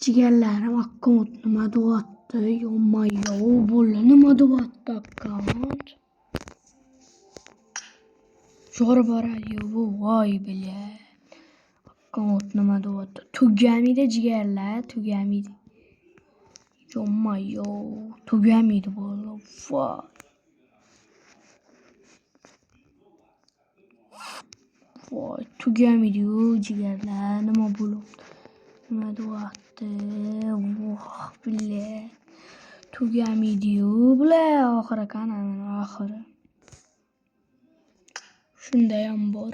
Jigarlarim akkaunt nima deyapti? Yomma-yo, bola nima deyapti akkaunt? Jor boradi-yu bu, voy bile. Akkaunt nima deyapti? Tugamidi jigarlar, tugamidi. Yomma-yo, tugamidi bola. Voy. Voy, tugamidi-yu jigarlar, nima bo'libdi? Nima deyapti? Voh bile. Tugamidi-yu bular oxiri qani oxiri. Shundayam bor.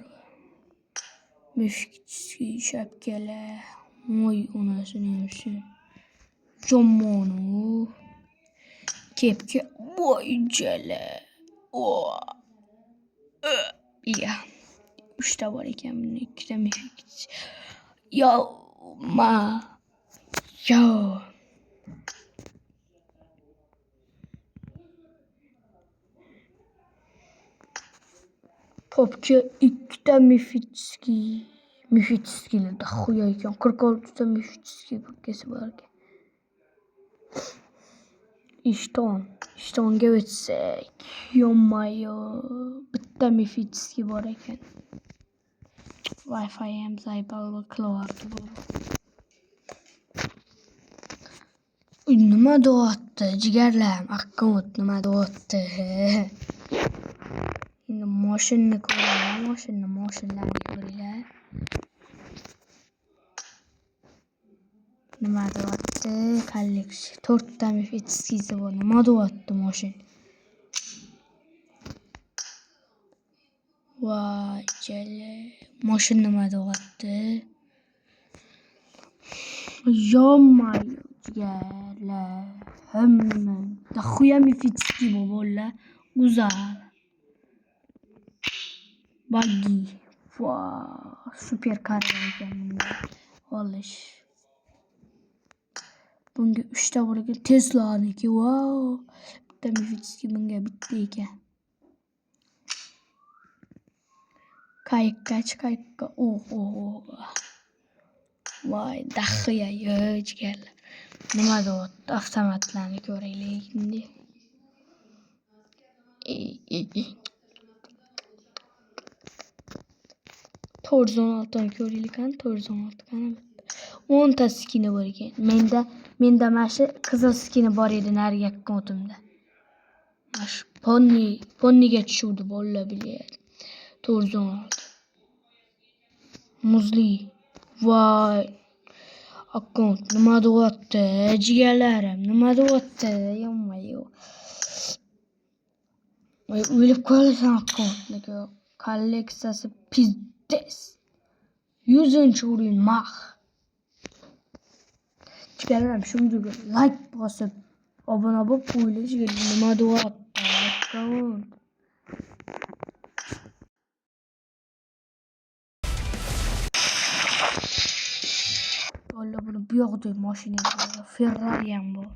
Mushkitskiy shapkalar. Voy onasini emsin. Jommonu. Kepka. Voy jala. Ya. 3 ta bor ekan, bunda 2 ta mushkit. Yo ma. Yo. Popka 2 ta Mifitskiy. Mifitskiylar da xuya ekan. 46 ta Mifitskiy popkasi bor ekan. Ishtonga o'tsak. Yomma-yo. Bitta Mifitskiy bor ekan. Wi-Fi ham zaybal qilyapti bu. Nima deyapti? Jigarlarim, akkaunt nima deyapti? Endi mashinani ko'ringlar, mashinlarni ko'ringlar. Nima deyapti? Kolleksiya 4 ta Mifitskiysi bor. Nima deyapti mashin? Voy jala. Mashin nima deyapti? Yomma-yo jigarlar. Hamma daxuya Mifitskiy bu bola. Uzal. Buggy. Voy, super karga ekan bunda. Olish. Bunga 3 ta bor ekan. Tesla'niki. Wow. Bitta Mifitskiy bunga bitta ekan. Qayiqqa. Voy, daxuya-yo jigarlar. Nima deyapti? Avtomatlarni ko'raylik endi. 416 ni ko'raylik qani? 416 qani? 10 ta skini bor ekan. Menda mana shu qizil skini bor edi narigi akkauntimda. Mana shu Ponniga tushuvdi bola bile. 416. Muzli. Voy. Akkaunt nima deyapti? Jigarlarim, nima deyapti? Yomma-yo. Voy, o'lib qolasan akkauntniki. Kolleksiyasi pizdes. 100-urin mah. Jigarlarim, shu videoga like bosib, obuna bo'lib qo'yinglar. Nima deyapti? Akkaunt. Bola buni bu yoqda mashina, Ferrari ham bor.